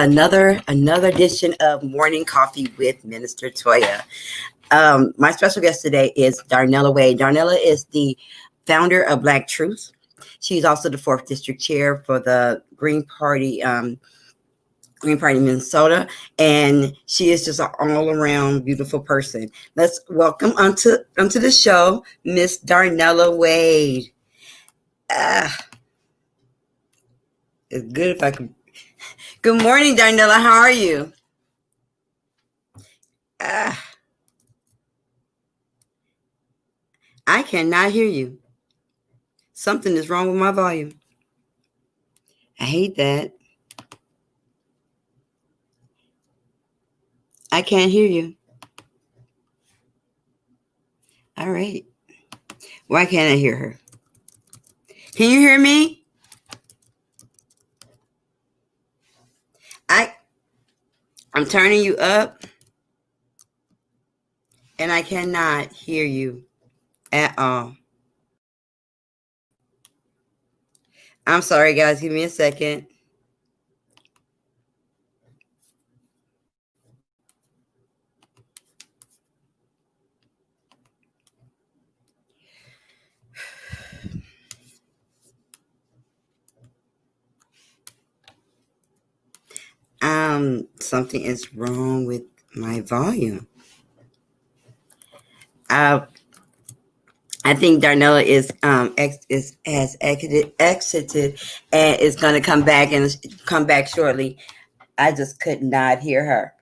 another edition of Morning Coffee with Minister Toya. My special guest today is Darnella Wade. Darnella is the founder of Black Truth. She's also the 4th District Chair for the Green Party, Minnesota, and she is just an all-around beautiful person. Let's welcome onto the show, Miss Darnella Wade. It's good if I can. Good morning, Darnella. How are you? I cannot hear you. Something is wrong with my volume. I hate that. I can't hear you. All right. Why can't I hear her? Can you hear me? I'm turning you up, and I cannot hear you at all. I'm sorry, guys. Give me a second. Something is wrong with my volume. I think Darnella has exited and is going to come back shortly. I just could not hear her.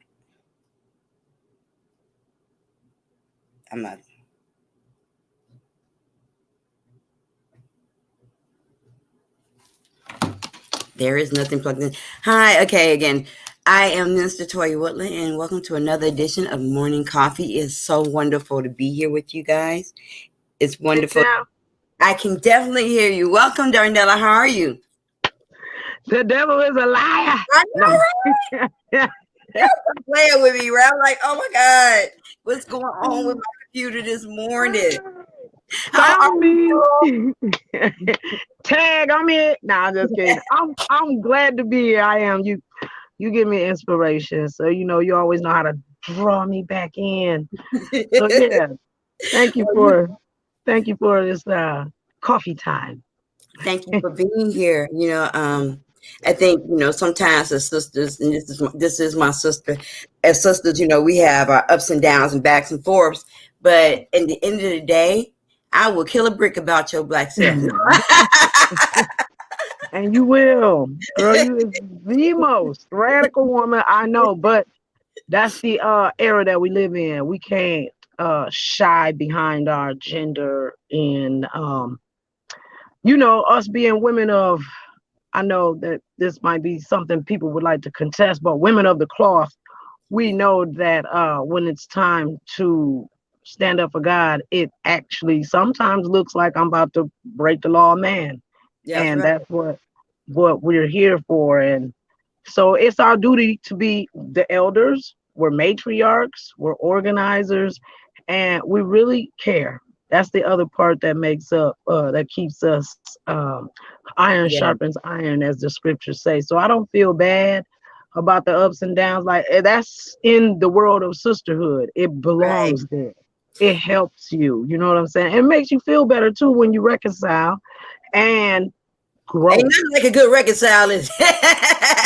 I'm not. There is nothing plugged in. Hi. Okay. Again, I am Minister Toya Woodland, and welcome to another edition of Morning Coffee. It's so wonderful to be here with you guys. It's wonderful. I can definitely hear you. Welcome, Darnella. How are you? The devil is a liar. I know, right? You're playing with me, right? I'm like, oh my God, what's going on with my computer this morning? How are you? Tag, I'm in. Nah, I'm just kidding. I'm glad to be here. I am. You give me inspiration, so you always know how to draw me back in. So yeah, thank you for this coffee time. Thank you for being here. I think sometimes as sisters, and this is my sister. As sisters, we have our ups and downs and backs and forths. But at the end of the day, I will kill a brick about your black self. And you will, girl. You is the most radical woman I know. But that's the era that we live in. We can't shy behind our gender and us being women of. I know that this might be something people would like to contest, but women of the cloth, we know that when it's time to stand up for God, it actually sometimes looks like I'm about to break the law of man. Yeah, and right. That's what we're here for. And so it's our duty to be the elders. We're matriarchs, we're organizers, and we really care. That's the other part that makes up, that keeps us, iron sharpens iron, as the scriptures say. So I don't feel bad about the ups and downs. Like, that's in the world of sisterhood. It belongs there. It helps you. You know what I'm saying? It makes you feel better too when you reconcile and grow. Ain't nothing like a good reconcile is.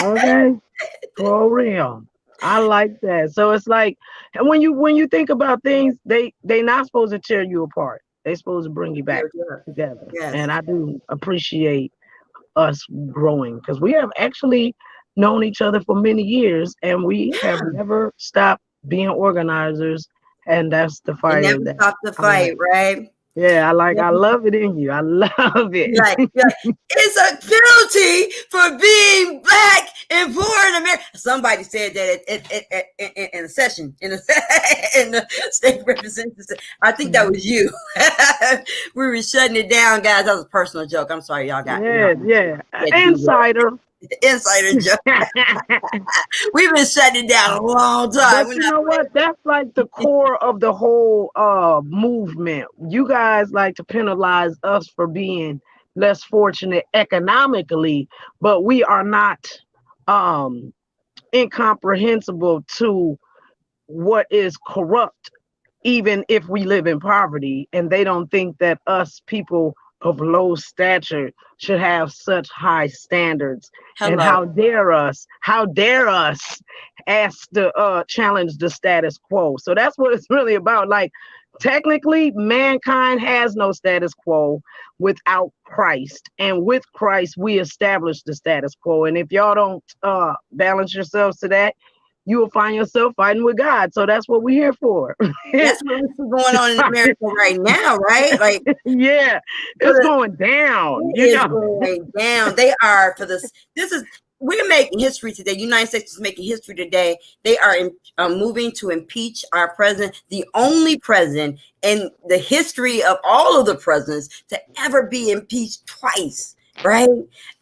Okay, for real. I like that. So it's like, and when you think about things, they not supposed to tear you apart. They supposed to bring you back together. Yes. And I do appreciate us growing, because we have actually known each other for many years, and we have never stopped being organizers. And that's the fire. Never stop the fight, right? Yeah, I love it in you. I love it. Like, it's a penalty for being black and poor in America. Somebody said that in a session, in the state representative. I think that was you. We were shutting it down, guys. That was a personal joke. I'm sorry, y'all got insider. Insider joke. We've been shutting it down a long time. But you know what? That's like the core of the whole movement. You guys like to penalize us for being less fortunate economically, but we are not incomprehensible to what is corrupt, even if we live in poverty, and they don't think that us people of low stature should have such high standards. And Hello. how dare us ask to challenge the status quo. So that's what it's really about. Like, technically, mankind has no status quo without Christ, and with Christ we establish the status quo. And if y'all don't balance yourselves to that, you will find yourself fighting with God. So that's what we're here for. That's what we see going on in America right now, right? Like, Yeah, it's going down. it is going down. They are for this. We're making history today. United States is making history today. They are moving to impeach our president, the only president in the history of all of the presidents to ever be impeached twice. Right?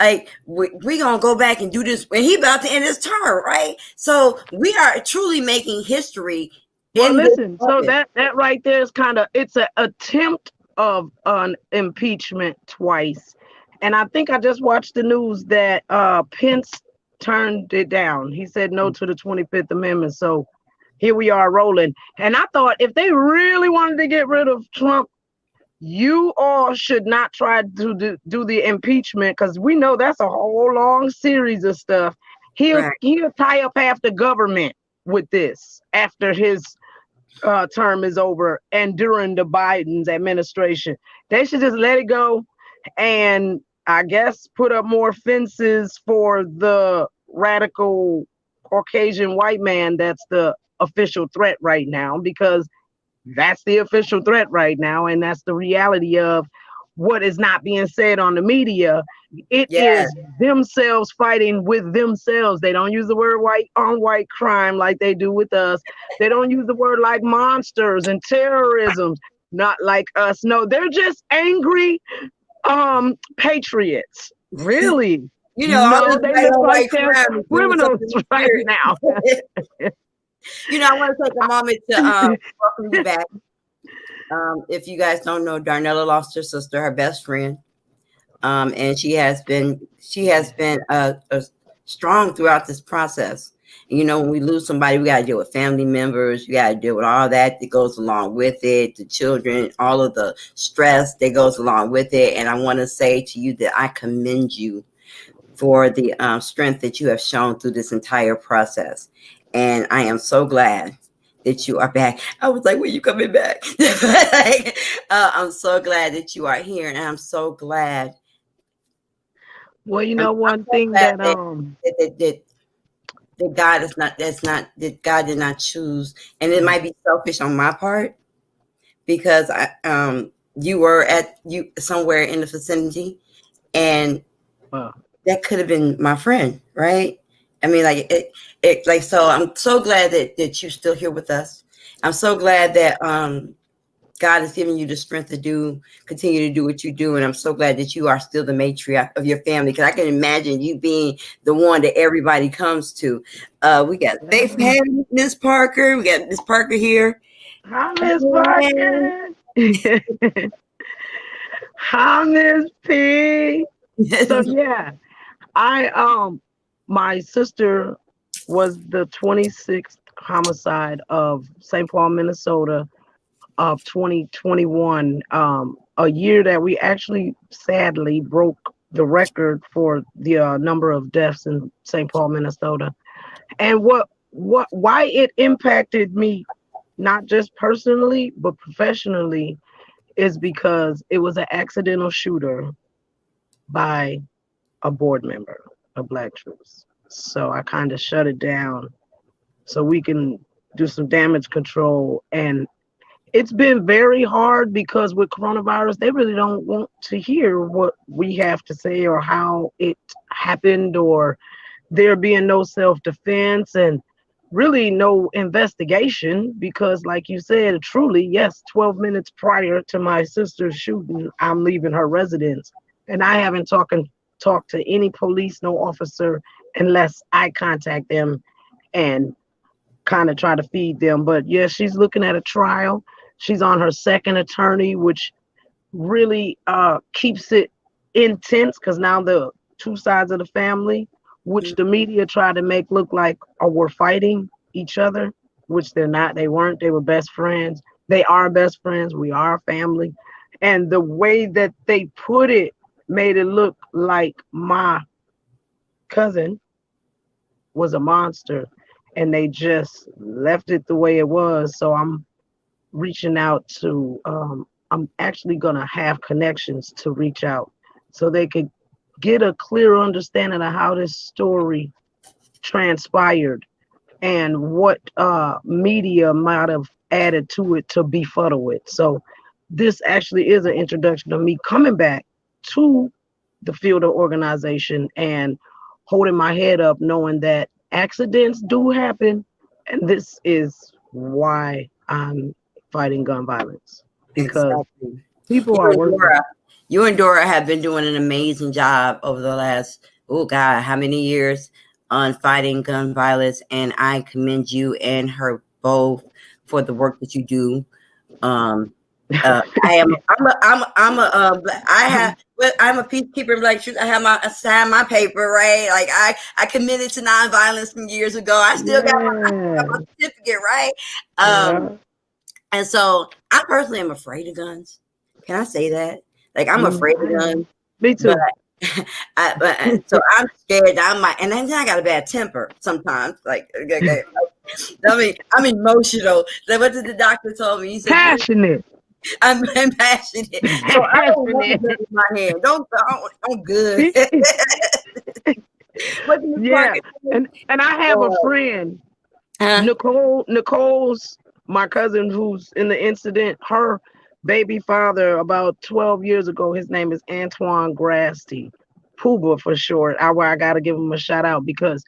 Like, we gonna go back and do this when he about to end his term, right? So we are truly making history. Well, listen, so that right there is it's an attempt of an impeachment twice. And I think I just watched the news that Pence turned it down. He said no to the 25th Amendment. So here we are rolling. And I thought, if they really wanted to get rid of Trump, you all should not try to do the impeachment, because we know that's a whole long series of stuff. He'll tie up half the government with this after his term is over and during the Biden's administration. They should just let it go, and I guess put up more fences for the radical Caucasian white man that's the official threat right now, because that's the official threat right now, and that's the reality of what is not being said on the media. It is themselves fighting with themselves. They don't use the word white on white crime like they do with us. They don't use the word like monsters and terrorism, not like us. No, they're just angry patriots. Really. You know, they look like they're criminals right now. You know, I want to take a moment to welcome you back. If you guys don't know, Darnella lost her sister, her best friend, and she has been strong throughout this process. You know, when we lose somebody, we got to deal with family members. You got to deal with all that goes along with it, the children, all of the stress that goes along with it. And I want to say to you that I commend you for the strength that you have shown through this entire process. And I am so glad that you are back. I was like, when you coming back? I'm so glad that you are here, and I'm so glad. Well, you know, one thing that God is not, that God did not choose, and it might be selfish on my part, because you were somewhere in the vicinity, and that could have been my friend, right? I mean, so I'm so glad that you're still here with us. I'm so glad that God has given you the strength to continue to do what you do. And I'm so glad that you are still the matriarch of your family, because I can imagine you being the one that everybody comes to. We got Faith, Miss Parker. We got Miss Parker here. Hi, Miss Parker. Hi, Miss P. So yeah, my sister was the 26th homicide of St. Paul, Minnesota of 2021, a year that we actually sadly broke the record for the number of deaths in St. Paul, Minnesota. And why it impacted me, not just personally, but professionally, is because it was an accidental shooter by a board member of Black Troops. So I kind of shut it down so we can do some damage control. And it's been very hard, because with coronavirus, they really don't want to hear what we have to say or how it happened, or there being no self-defense and really no investigation, because like you said, truly, yes, 12 minutes prior to my sister's shooting, I'm leaving her residence, and I haven't talked to any police, no officer, unless I contact them and kind of try to feed them. But yeah, she's looking at a trial. She's on her second attorney, which really keeps it intense, because now the two sides of the family which the media tried to make look like we're fighting each other, which they're not. They weren't. They were best friends. They are best friends. We are family. And the way that they put it made it look like my cousin was a monster, and they just left it the way it was. So I'm reaching out to I'm actually gonna have connections to reach out so they could get a clear understanding of how this story transpired and what media might have added to it to befuddle it. So this actually is an introduction of me coming back to the field of organization and holding my head up, knowing that accidents do happen, and this is why I'm fighting gun violence, because Exactly. people You are and working. Dora, you and Dora have been doing an amazing job over the last, oh God, how many years on fighting gun violence, and I commend you and her both for the work that you do. I am. I'm a peacekeeper in Black Truth. I signed my paper, right? Like I committed to nonviolence some years ago. I still got my certificate, right? Yeah. And so I personally am afraid of guns. Can I say that? Like I'm afraid of guns, Me but too. so I'm scared that I might, and then I got a bad temper sometimes. Like, I mean, I'm emotional. So what did the doctor told me? He said, Passionate. I'm passionate. So I don't want to Passionate. in my hand. I'm good. What do you Yeah. And I have a friend, Nicole's my cousin who's in the incident. Her baby father about 12 years ago, his name is Antoine Grasty, Puba for short. I gotta give him a shout out because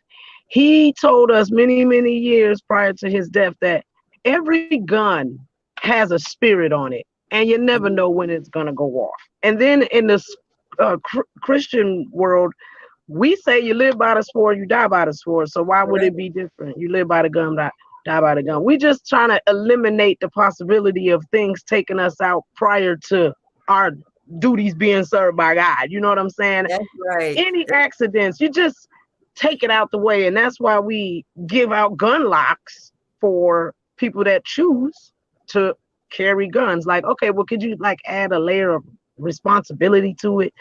he told us many years prior to his death that every gun has a spirit on it, and you never know when it's gonna go off. And then in the Christian world, we say you live by the sword, you die by the sword. So why would it be different? You live by the gun, die by the gun. We just trying to eliminate the possibility of things taking us out prior to our duties being served by God. You know what I'm saying? That's right. Any accidents, you just take it out the way. And that's why we give out gun locks for people that choose to carry guns. Like, okay, well, could you like add a layer of responsibility to it?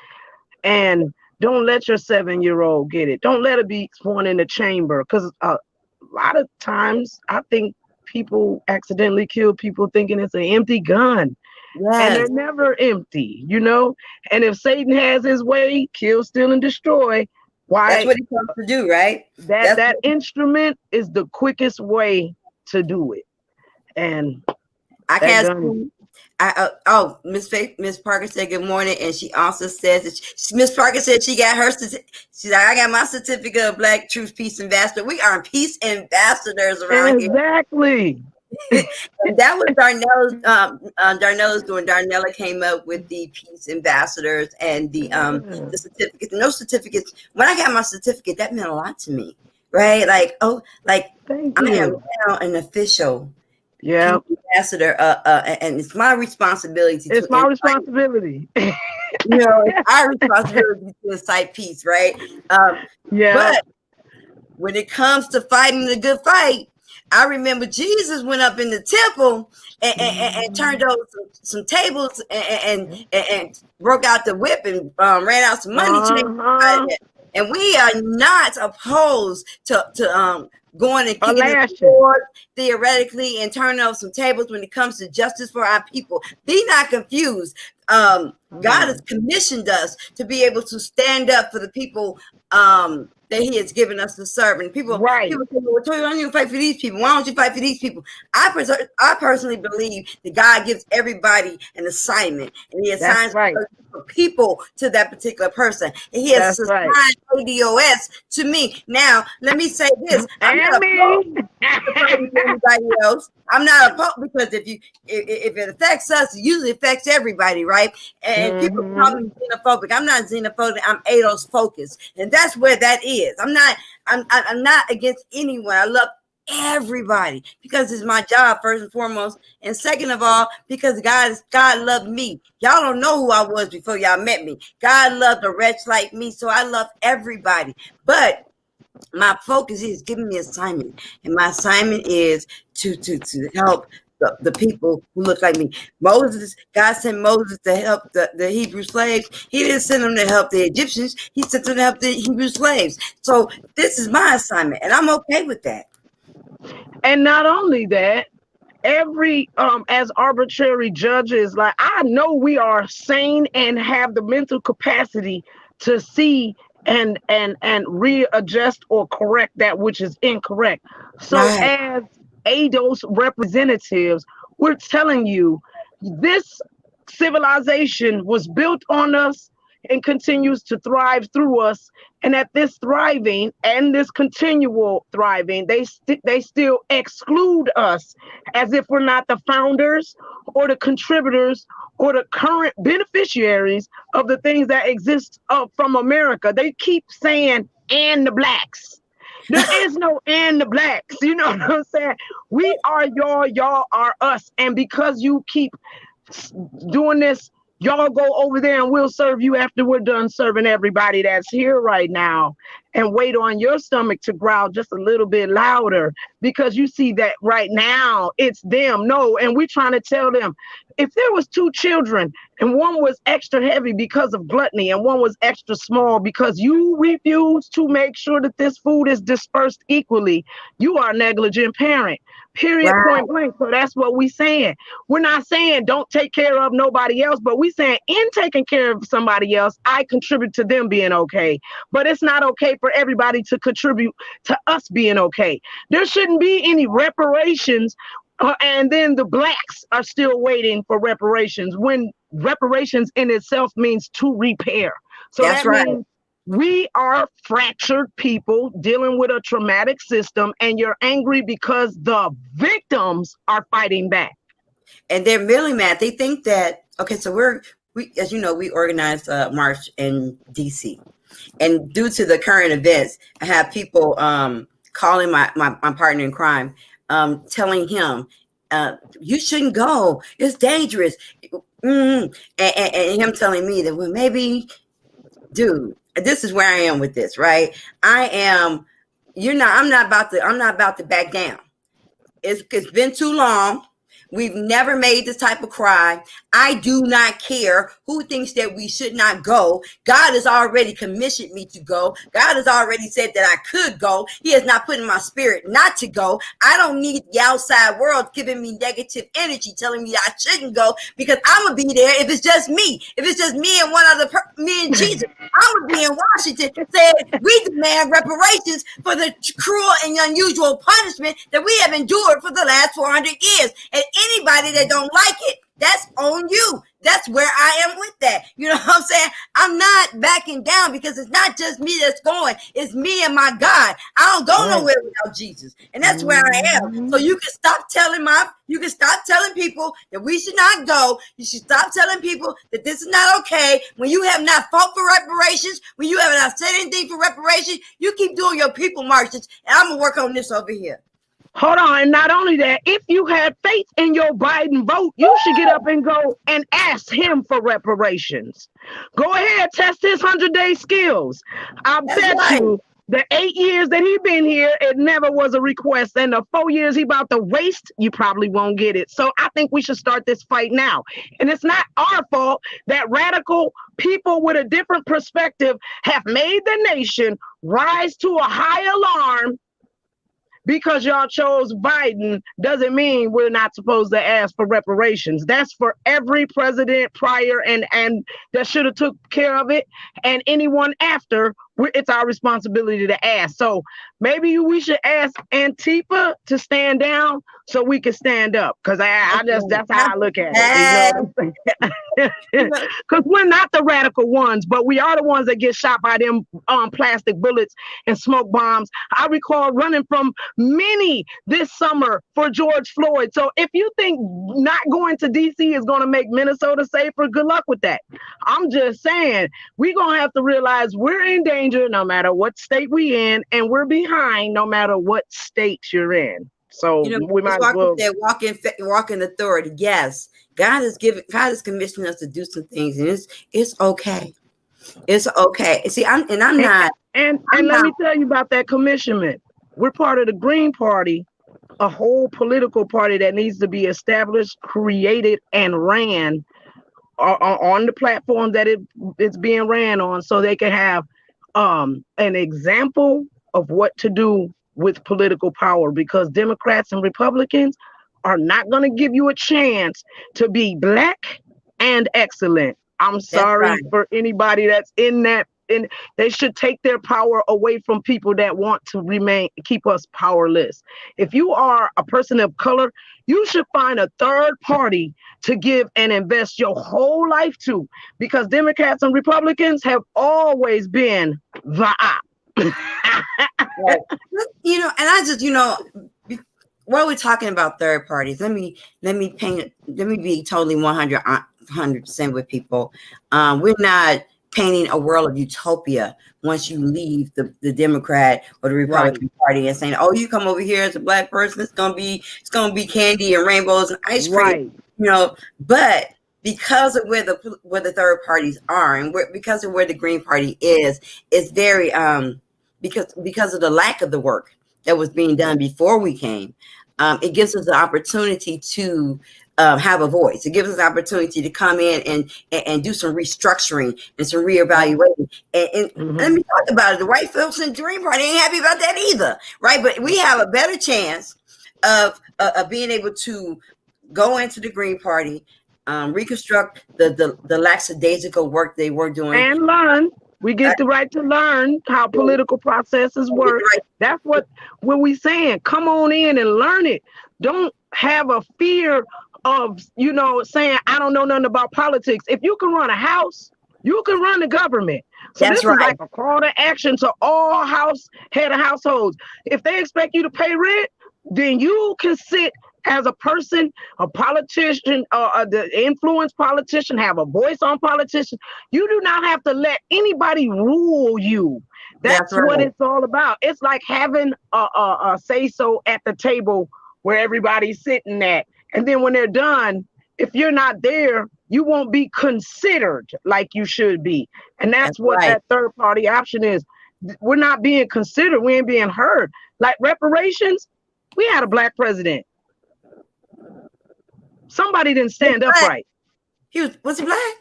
And don't let your 7-year-old get it. Don't let it be sworn in the chamber. Because a lot of times I think people accidentally kill people thinking it's an empty gun. Yes. And they're never empty, you know? And if Satan has his way, kill, steal, and destroy, why? That's what he comes to do, right? That instrument is the quickest way to do it. And I can't. Miss Parker said good morning, and she also says that Miss Parker said she got her. She's like, I got my certificate of Black Truth Peace Ambassador. We are peace ambassadors around here. Exactly. And that was Darnell's. Darnell's doing. Darnella came up with the peace ambassadors and the certificates. And those certificates. When I got my certificate, that meant a lot to me, right? Like, I am now an official. Yeah, ambassador, and it's my responsibility. It's my responsibility. It's our responsibility to incite peace, right? But when it comes to fighting the good fight, I remember Jesus went up in the temple and turned over some tables and broke out the whip and ran out some money changers. And we are not opposed to going and kicking the board theoretically and turning over some tables when it comes to justice for our people. Be not confused. God has commissioned us to be able to stand up for the people that He has given us to serve. And people say, well, Toya, why don't you fight for these people? Why don't you fight for these people? I personally believe that God gives everybody an assignment, and He assigns people to that particular person. And He has assigned ADOS to me. Now, let me say this: I'm not opposed to anybody else. I'm not opposed because if it affects us, it usually affects everybody, right? And people call me xenophobic. I'm not xenophobic. I'm ADOS focused, and that's where that is. I'm not against anyone. I love everybody because it's my job first and foremost, and second of all because God loved me. Y'all don't know who I was before y'all met me. God loved a wretch like me, so I love everybody. But My focus is giving me assignment, and my assignment is to help the people who look like me. Moses, God sent Moses to help the Hebrew slaves. He didn't send them to help the Egyptians. He sent them to help the Hebrew slaves. So this is my assignment, and I'm okay with that. And not only that, every as arbitrary judges, like, I know we are sane and have the mental capacity to see and readjust or correct that which is incorrect. So Right, as ADOS representatives, we're telling you this civilization was built on us and continues to thrive through us. And at this thriving and this continual thriving, they still exclude us as if we're not the founders or the contributors or the current beneficiaries of the things that exist from America. They keep saying, and the blacks. There is no and the blacks. You know what I'm saying? We are y'all are us. And because you keep doing this, y'all go over there and we'll serve you after we're done serving everybody that's here right now, and wait on your stomach to growl just a little bit louder because you see that right now it's them. No, and we're trying to tell them, if there was two children and one was extra heavy because of gluttony and one was extra small because you refuse to make sure that this food is dispersed equally, you are a negligent parent. Period, right, point blank. So that's what we're saying. We're not saying don't take care of nobody else, but we're saying in taking care of somebody else, I contribute to them being okay. But it's not okay for everybody to contribute to us being okay. There shouldn't be any reparations. And then the blacks are still waiting for reparations when reparations in itself means to repair. So that's that right. means we are fractured people dealing with a traumatic system, and you're angry because the victims are fighting back. And they're really mad. They think that, okay, so we, as you know, we organized a march in DC, and due to the current events, I have people calling my partner in crime, telling him, you shouldn't go, it's dangerous. And him telling me that, well, maybe, dude, this is where I am with this, right? I am, I'm not about to back down. It's been too long. We've never made this type of cry. I do not care who thinks that we should not go. God has already commissioned me to go. God has already said that I could go. He has not put in my spirit not to go. I don't need the outside world giving me negative energy, telling me I shouldn't go, because I'm going to be there if it's just me. If it's just me and me and Jesus, I'm going to be in Washington saying, we demand reparations for the cruel and unusual punishment that we have endured for the last 400 years. And anybody that don't like it, that's on you. That's where I am with that. You know what I'm saying? I'm not backing down, because it's not just me that's going. It's me and my God. I don't go nowhere without Jesus. And that's where I am. So you can stop telling people that we should not go. You should stop telling people that this is not okay. When you have not fought for reparations, when you have not said anything for reparations, you keep doing your people marches, and I'm going to work on this over here. Hold on. And not only that, if you had faith in your Biden vote, you should get up and go and ask him for reparations. Go ahead, test his 100-day skills. I bet you the 8 years that he been here, it never was a request. And the 4 years he about to waste, you probably won't get it. So I think we should start this fight now. And it's not our fault that radical people with a different perspective have made the nation rise to a high alarm. Because y'all chose Biden doesn't mean we're not supposed to ask for reparations. That's for every president prior and that should have took care of it, and anyone after. It's our responsibility to ask. So maybe we should ask Antifa to stand down so we can stand up. Because that's how I look at it. Because we're not the radical ones, but we are the ones that get shot by them plastic bullets and smoke bombs. I recall running from many this summer for George Floyd. So if you think not going to DC is going to make Minnesota safer, good luck with that. I'm just saying, we're going to have to realize we're in danger no matter what state we in, and we're behind no matter what state you're in. So we might as well walk in authority. Yes, God has commissioned us to do some things, and it's okay. It's okay. See, I'm not And I'm let not. me tell you about that commissionment. We're part of the Green Party, a whole political party that needs to be established, created, and ran on the platform that it's being ran on, so they can have an example of what to do with political power, because Democrats and Republicans are not going to give you a chance to be black and excellent. I'm That's right. sorry for anybody that's in that. And they should take their power away from people that want to keep us powerless. If you are a person of color, you should find a third party to give and invest your whole life to, because Democrats and Republicans have always been the op. Right. And I just, while we're talking about third parties, let me be totally 100% with people. We're not painting a world of utopia once you leave the Democrat or the Republican Party and saying, "Oh, you come over here as a black person, it's gonna be candy and rainbows and ice cream," But because of where the third parties are, and because of where the Green Party is, it's very because of the lack of the work that was being done before we came. It gives us the opportunity to have a voice. It gives us the opportunity to come in and do some restructuring and some reevaluating. And let me talk about it. The white folks in the Green Party ain't happy about that either, right? But we have a better chance of being able to go into the Green Party, reconstruct the lackadaisical work they were doing, and learn. We get the right to learn how political processes work. That's what we saying. Come on in and learn it. Don't have a fear of saying I don't know nothing about politics. If you can run a house, you can run the government. So this is like a call to action to all head of households. If they expect you to pay rent, then you can sit as a person, a politician, the influence politician, have a voice on politicians. You do not have to let anybody rule you. That's what it's all about. It's like having a say-so at the table where everybody's sitting at. And then when they're done, if you're not there, you won't be considered like you should be. And that's what that third party option is. We're not being considered. We ain't being heard. Like reparations, we had a black president. Somebody didn't stand up right. Was he black?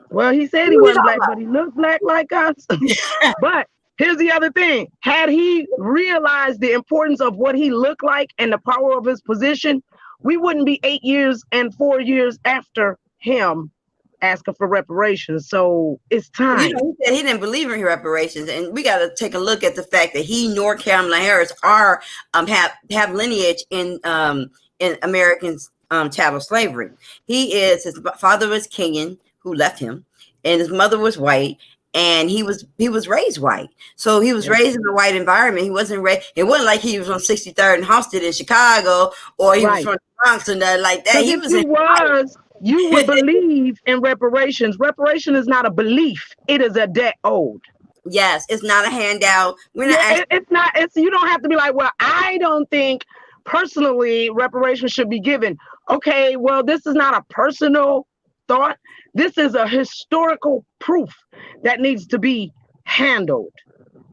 Well, he said he wasn't black, but he looked black like us. But here's the other thing. Had he realized the importance of what he looked like and the power of his position, we wouldn't be 8 years and 4 years after him asking for reparations. So it's time. He said he didn't believe in reparations, and we got to take a look at the fact that he nor Kamala Harris are have lineage in Americans chattel slavery. His father was Kenyan, who left him, and his mother was white, and he was raised white. So he was raised in a white environment. He wasn't raised. It wasn't like he was from 63rd and Halsted in Chicago, or he was from the Bronx or nothing like that. He was. You would believe in reparations. Reparation is not a belief; it is a debt owed. Yes, it's not a handout. It's not. You don't have to be like, well, I don't think personally reparations should be given. Okay, well, this is not a personal thought. This is a historical proof that needs to be handled.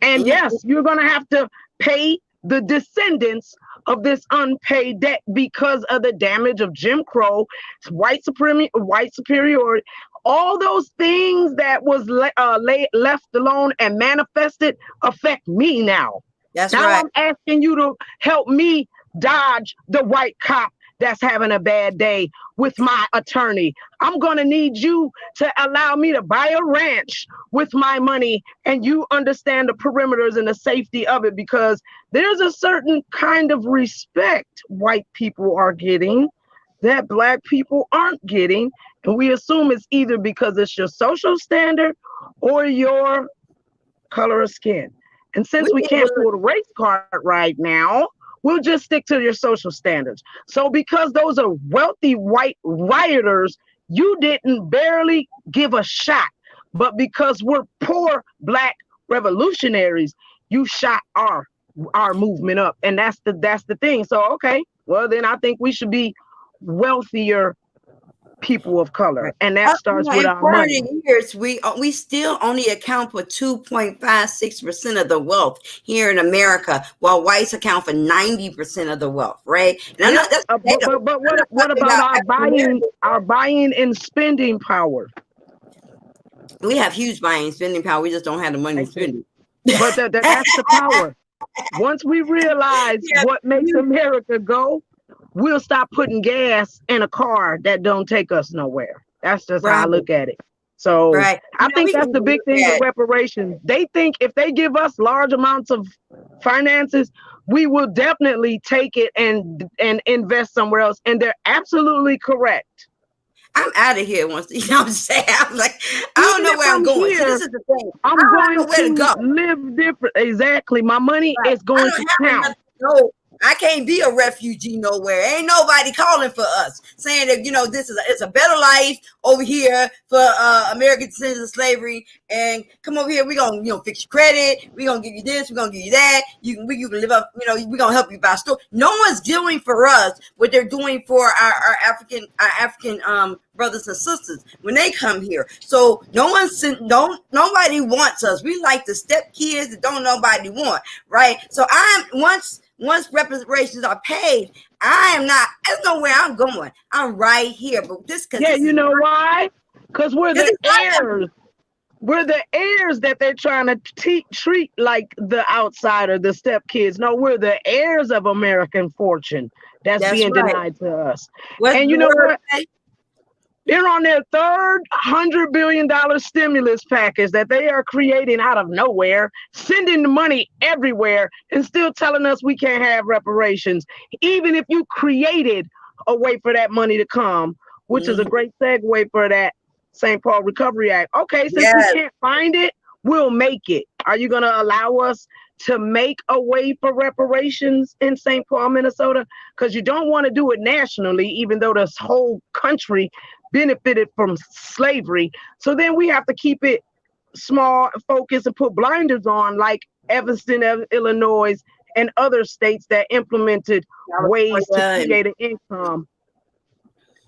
And yes, you're going to have to pay the descendants of this unpaid debt because of the damage of Jim Crow, white superiority, all those things that was left alone and manifested affect me now. Now I'm asking you to help me dodge the white cop that's having a bad day with my attorney. I'm going to need you to allow me to buy a ranch with my money, and you understand the perimeters and the safety of it, because there's a certain kind of respect white people are getting that black people aren't getting. And we assume it's either because it's your social standard or your color of skin. And since we can't pull the race card right now, we'll just stick to your social standards. So because those are wealthy white rioters, you didn't barely give a shot. But because we're poor black revolutionaries, you shot our movement up. And that's the thing. So, okay, well, then I think we should be wealthier people of color, Right. and that starts with In our money. 40 years, we still only account for 2.56% of the wealth here in America, while whites account for 90% of the wealth, right? And I'm Yep. not that's But I'm not what talking about about our African buying Americans. and spending power? We have huge buying and spending power. We just don't have the money to spend But that's the power. Once we realize yeah, what makes America go, we'll stop putting gas in a car that don't take us nowhere. That's just how I right, look at it. So right. I think We that's can the even big look thing with at reparations. They think if they give us large amounts of finances, we will definitely take it and invest somewhere else. And they're absolutely correct. I'm out of here once. You know what I'm saying? I'm like, I don't Even know if where I'm I'm going. See, here, this is the thing. I I'm don't have going nowhere to to go. live different. Exactly. My money Right. is I going don't to have count. nothing to go. I can't be a refugee nowhere. Ain't nobody calling for us, saying that this is it's a better life over here for American descendants of slavery. And come over here, we gonna fix your credit. We gonna give you this. We gonna give you that. You can live up. We gonna help you buy store. No one's doing for us what they're doing for our African brothers and sisters when they come here. So nobody wants us. We like the step kids that don't nobody want, right? So once reparations are paid, there's nowhere I'm going. I'm right here. But Yeah, you know why? Because we're the heirs. We're the heirs that they're trying to treat like the outsider, the step kids. No, we're the heirs of American fortune that's being right. denied to us. What's And the you know word? what? They're on their third $100 billion stimulus package that they are creating out of nowhere, sending the money everywhere, and still telling us we can't have reparations. Even if you created a way for that money to come, which is a great segue for that St. Paul Recovery Act. Okay, since we can't find it, we'll make it. Are you going to allow us to make a way for reparations in St. Paul, Minnesota? Because you don't want to do it nationally, even though this whole country benefited from slavery. So then we have to keep it small, focused, and put blinders on, like Evanston, Illinois, and other states that implemented ways to create an income,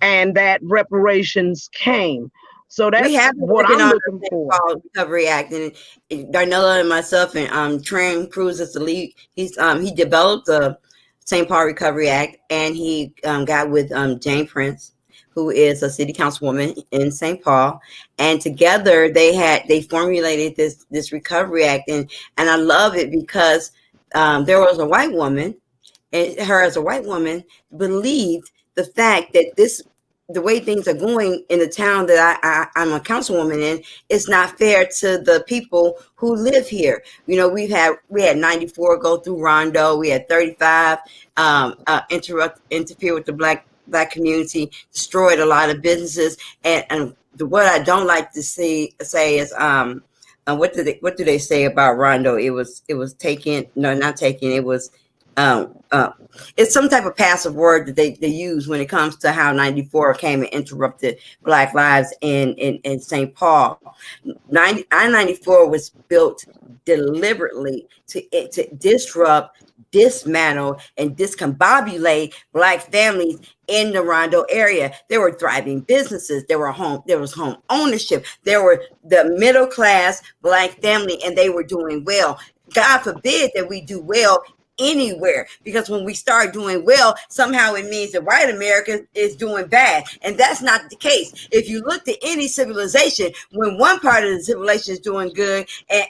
and that reparations came. So that's what I'm looking for. Recovery Act, and Darnella and myself and Trent Cruz is the lead. He developed the St. Paul Recovery Act, and he got with Jane Prince, who is a city councilwoman in St. Paul, and together they formulated this Recovery Act, and I love it because there was a white woman, and her as a white woman believed the fact that the way things are going in the town that I'm a councilwoman in, is not fair to the people who live here. We had 94 go through Rondo. We had 35 interfere with the black community, destroyed a lot of businesses. And what I don't like to say is what do they say about Rondo? It was taken. No, not taken. It was it's some type of passive word that they use when it comes to how 94 came and interrupted Black lives in St. Paul. I-94 was built deliberately to disrupt, dismantle, and discombobulate Black families in the Rondo area. There were thriving businesses. There was home ownership. There were the middle class Black family, and they were doing well. God forbid that we do well anywhere, because when we start doing well, somehow it means that white America is doing bad, and that's not the case. If you look at any civilization, when one part of the civilization is doing good, and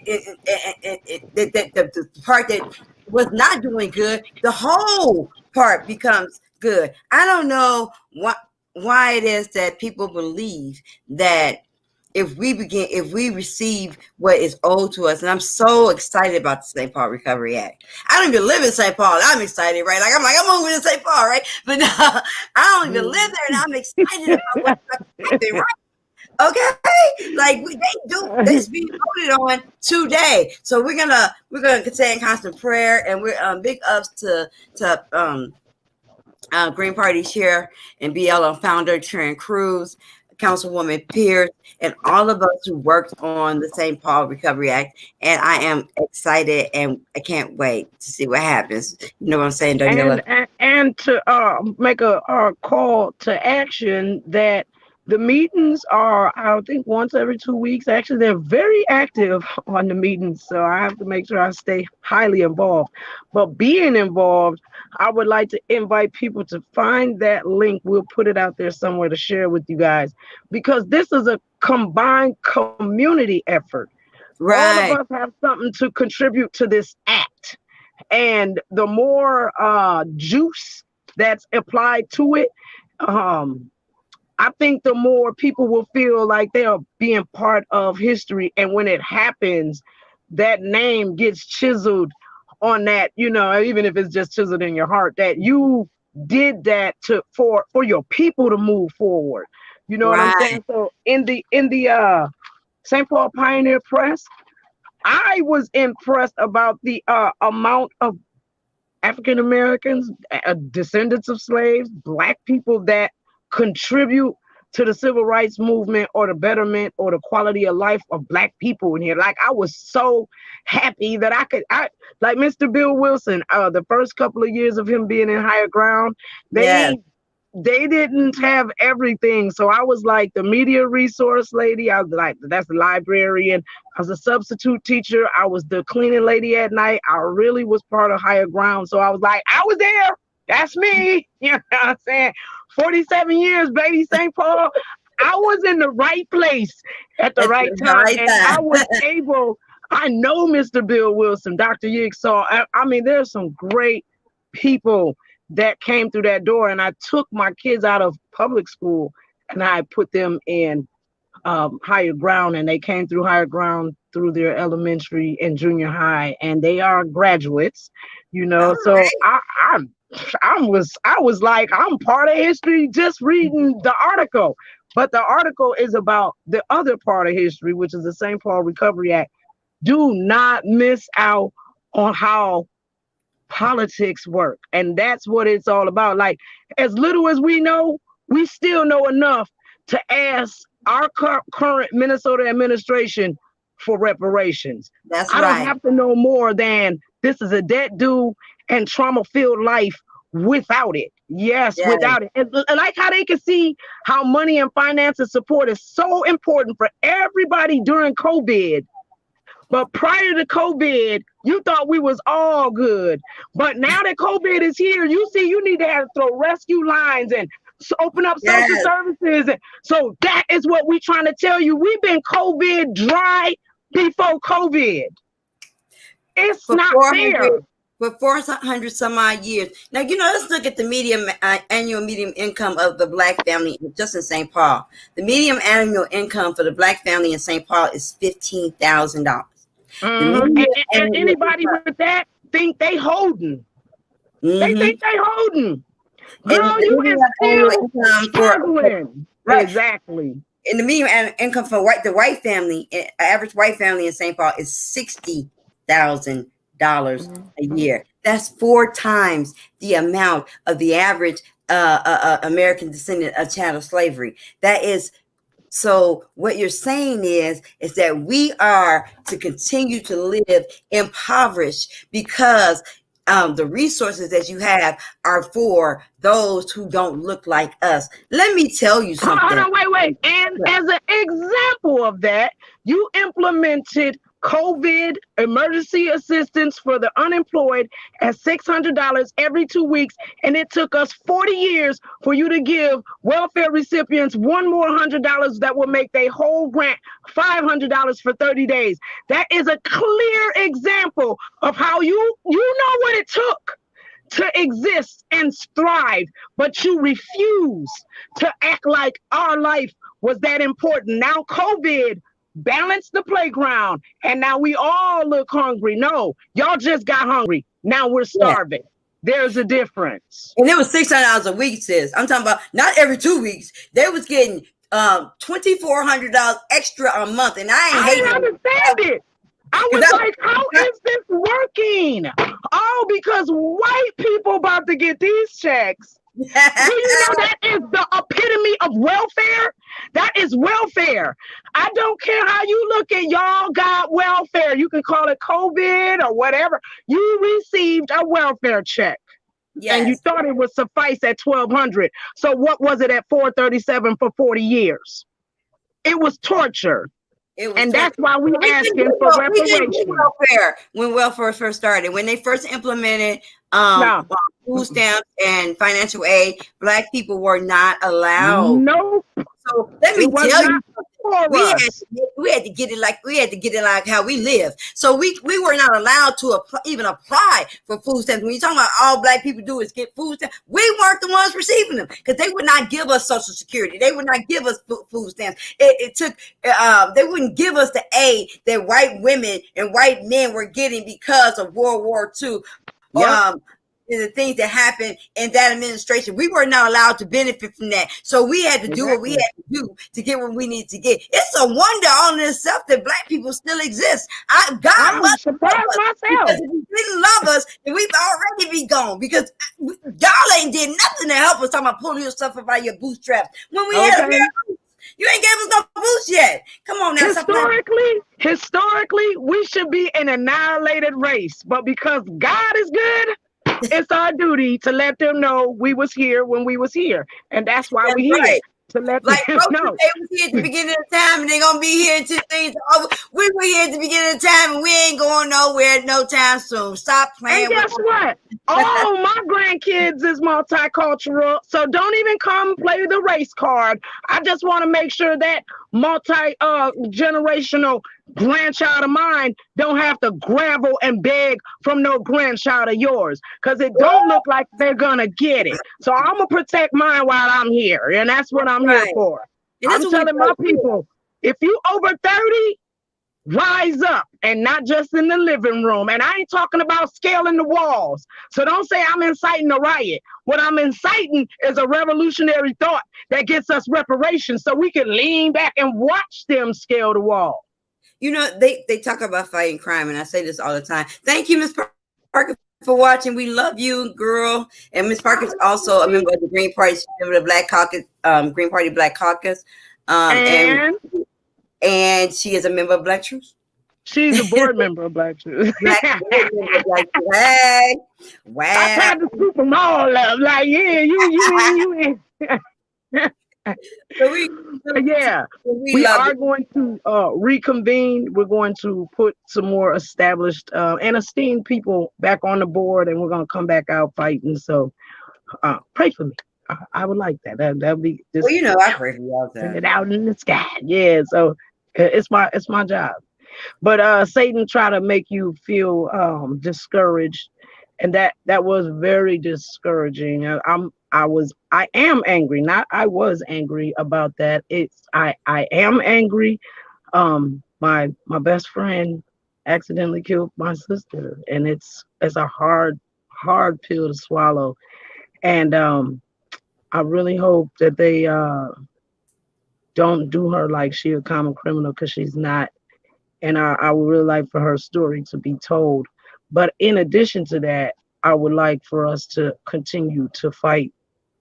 the part that was not doing good, the whole part becomes good. I don't know why it is that people believe that if we receive what is owed to us. And I'm so excited about the St. Paul Recovery Act. I don't even live in St. Paul. I'm excited, right? I'm moving to St. Paul, right? But no, I don't even live there, and I'm excited about what's happening, right? Okay, like it's being voted on today. So we're gonna stay in constant prayer, and we're big ups to Green Party Chair and BLM founder Trent Cruz, Councilwoman Pierce, and all of us who worked on the St. Paul Recovery Act. And I am excited, and I can't wait to see what happens. You know what I'm saying, Daniela? And to make a call to action that The meetings are, I think, once every 2 weeks. Actually, they're very active on the meetings, so I have to make sure I stay highly involved. But being involved, I would like to invite people to find that link. We'll put it out there somewhere to share with you guys, because this is a combined community effort. All of Right. us have something to contribute to this act. And the more juice that's applied to it, um, I think the more people will feel like they are being part of history. And when it happens, that name gets chiseled on that, even if it's just chiseled in your heart, that you did that for your people to move forward. You know what I'm Right. saying? So in the St. Paul Pioneer Press, I was impressed about the amount of African Americans, descendants of slaves, Black people that contribute to the civil rights movement or the betterment or the quality of life of Black people in here. Like, I was so happy that I like Mr. Bill Wilson, the first couple of years of him being in Higher Ground, Yes. they didn't have everything. So I was like the media resource lady. I was like, that's the librarian. I was a substitute teacher. I was the cleaning lady at night. I really was part of Higher Ground. So I was like, I was there. That's me. You know what I'm saying? 47 years, baby, St. Paul. I was in the right place at the At right the time. right And I time. was able, I know Mr. Bill Wilson, Dr. Yigsaw. I mean, there's some great people that came through that door. And I took my kids out of public school and I put them in Higher Ground, and they came through Higher Ground through their elementary and junior high, and they are graduates, All So right. I was like, I'm part of history just reading the article. But the article is about the other part of history, which is the St. Paul Recovery Act. Do not miss out on how politics work. And that's what it's all about. Like, as little as we know, we still know enough to ask our current Minnesota administration for reparations. That's I don't right. have to know more than this is a debt due and trauma filled life without it. Yes, Yes. without it. And I like how they can see how money and finance and support is so important for everybody during COVID. But prior to COVID, you thought we was all good. But now that COVID is here, you see you need to have to throw rescue lines and open up social Yes. services. And so that is what we're trying to tell you. We've been COVID dry before COVID. It's For not fair. 400 some odd years. Now, let's look at the medium annual medium income of the Black family just in St. Paul. The medium annual income for the Black family in St. Paul is $15,000. The And, median and annual anybody with that think they holding. They mm-hmm. think they holding. And Girl, the you is median annual still income for struggling. right. Exactly. And the median income for the white family, average white family in St. Paul is $60,000 a year. That's 4 times the amount of the average American descendant of chattel slavery. That is. So what you're saying is that we are to continue to live impoverished because the resources that you have are for those who don't look like us. Let me tell you Hold something. on, wait. And as an example of that, you implemented COVID emergency assistance for the unemployed at $600 every 2 weeks. And it took us 40 years for you to give welfare recipients one more $100 that will make their whole grant $500 for 30 days. That is a clear example of how you know what it took to exist and thrive, but you refuse to act like our life was that important. Now COVID balanced the playground, and now we all look hungry. No, y'all just got hungry. Now we're starving. There's a difference. And it was $600 a week, sis. I'm talking about not every 2 weeks. They was getting $2,400 extra a month, and I ain't didn't hating. understand it. I was like, how is this working? Oh, because white people about to get these checks. Do you know that is the epitome of welfare? That is welfare. I don't care how you look at y'all got welfare. You can call it COVID or whatever. You received a welfare check. And you Yes. thought it would suffice at 1,200. So what was it at 437 for 40 years? It was torture. It was And torture. that's why we asking for We didn't do reparation. welfare when welfare first started. When they first implemented No. food stamps and financial aid, Black people were not allowed. Nope. So let me It was tell you, not for we had, us. we had to get it like how we live. So we were not allowed to even apply for food stamps. When you're talking about all Black people do is get food stamps, we weren't the ones receiving them because they would not give us Social Security. They would not give us food stamps. It took they wouldn't give us the aid that white women and white men were getting because of World War II. Yep. The things that happened in that administration, we were not allowed to benefit from that. So we had to do what we had to do to get what we need to get. It's a wonder on itself that Black people still exist. God must surprised myself. Because if He didn't love us, then we'd already be gone. Because y'all ain't did nothing to help us. Talking about pulling your stuff up by your bootstraps when we had a pair of boots. You ain't gave us no boots yet. Come on now. Historically, we should be an annihilated race, but because God is good, it's our duty to let them know we was here when we was here, and that's why we here to let them know. They was here at the beginning of time, and they gonna be here until things are over. We were here at the beginning of time, and we ain't going nowhere no time soon. Stop playing. And guess what? All my grandkids is multicultural, so don't even come play the race card. I just want to make sure that generational grandchild of mine don't have to gravel and beg from no grandchild of yours, because it don't look like they're gonna get it. So I'm gonna protect mine while I'm here, and that's what I'm here for. I'm telling my people, if you over 30, rise up, and not just in the living room. And I ain't talking about scaling the walls. So don't say I'm inciting a riot. What I'm inciting is a revolutionary thought that gets us reparations so we can lean back and watch them scale the wall. You know, they talk about fighting crime, and I say this all the time. Thank you, Ms. Parker, for watching. We love you, girl. And Ms. Parker is also a member of the Green Party, member of the Black Caucus, Green Party Black Caucus. And she is a member of Black Truth. She's a board member of Black Truth. Hey, wow. I tried to scoop them all up. Like, yeah, you. So we are going to reconvene. We're going to put some more established and esteemed people back on the board, and we're going to come back out fighting. So pray for me. I would like that. That'd be just, well, you know, I pray for you all the time. Send it out in the sky. Yeah. So it's my job. But Satan tried to make you feel discouraged, and that was very discouraging. I am angry. Not I was angry about that. I am angry. My best friend accidentally killed my sister, and it's a hard pill to swallow. And I really hope that they don't do her like she a common criminal, because she's not. And I would really like for her story to be told. But in addition to that, I would like for us to continue to fight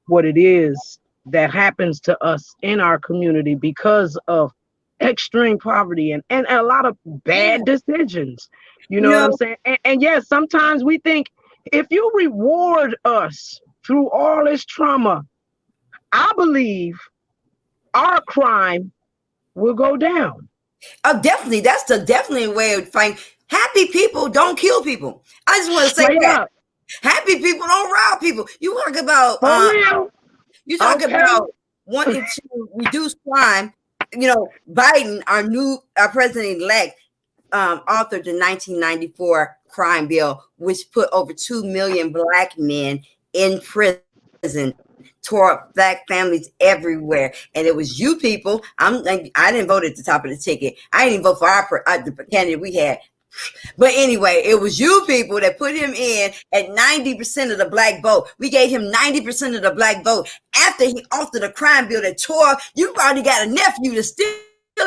what it is that happens to us in our community because of extreme poverty and a lot of bad decisions. You know what I'm saying? And yes, sometimes we think if you reward us through all this trauma, I believe our crime will go down. Oh, definitely. That's definitely a way of fighting. Happy people don't kill people. I just want to say that. Happy people don't rob people. You talk about about wanting to reduce crime. You know, Biden, our president-elect, authored the 1994 crime bill, which put over 2 million Black men in prison, tore up Black families everywhere. And it was you people. I didn't vote at the top of the ticket. I didn't even vote for the candidate we had. But anyway, it was you people that put him in at 90% of the Black vote. We gave him 90% of the Black vote after he authored a crime bill that tore. You already got a nephew that's still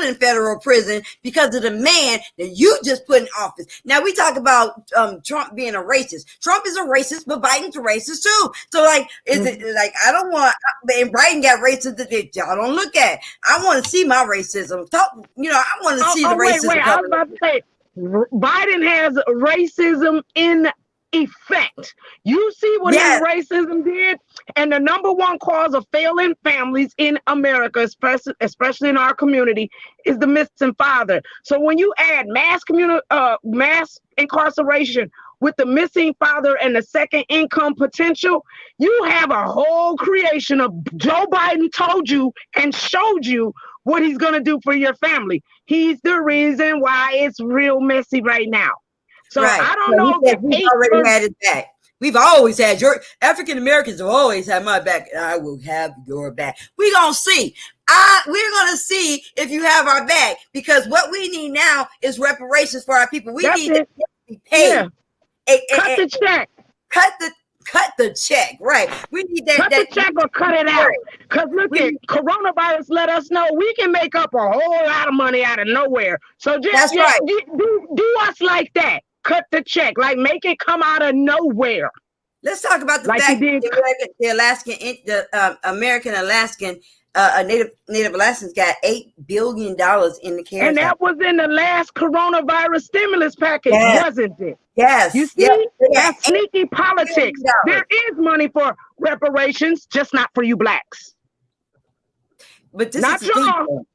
in federal prison because of the man that you just put in office. Now we talk about Trump being a racist. Trump is a racist, but Biden's a racist too. So like, is it like, I don't want, and Biden got racist that y'all don't look at. I want to see my racism. I want to see the racism. Wait, I was about to say, Biden has racism in effect. You see what his racism did? And the number one cause of failing families in America, especially in our community, is the missing father. So when you add mass incarceration with the missing father and the second income potential, you have a whole creation of Joe Biden told you and showed you what he's going to do for your family. He's the reason why it's real messy right now. So I don't know that we've already had it back. We've always had your African Americans have always had my back, and I will have your back. We're gonna see. We're gonna see if you have our back, because what we need now is reparations for our people. We need to be paid. Yeah. Cut the check. Cut the check, right? We need that. Cut the check or cut it out. Because look at coronavirus. Let us know we can make up a whole lot of money out of nowhere. So just do us like that. Cut the check, like make it come out of nowhere. Let's talk about the fact that the American Alaskan Native Alaskans got $8 billion in the CARES Act. And that was in the last coronavirus stimulus package, wasn't it? Yes. You see, that's sneaky politics. There is money for reparations, just not for you blacks. But this not y'all.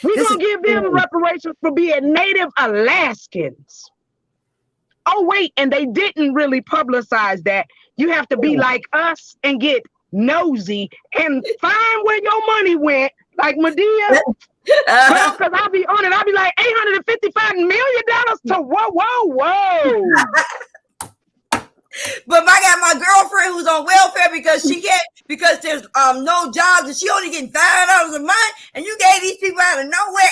We're going to give them reparations for being Native Alaskans. Oh, wait, and they didn't really publicize that. You have to be like us and get nosy and find where your money went, like Medea. Because I'll be on it. I'll be like, $855 million to whoa. But I got my girlfriend who's on welfare because there's no jobs and she only getting $5 a month, and you gave these people out of nowhere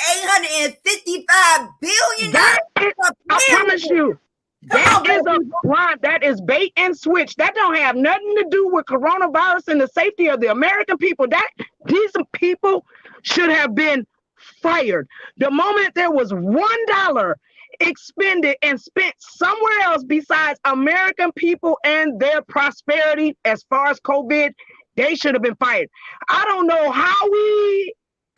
$855 billion. I promise you. That is bait and switch. That don't have nothing to do with coronavirus and the safety of the American people. These people should have been fired. The moment there was $1 expended and spent somewhere else besides American people and their prosperity as far as COVID, they should have been fired. I don't know how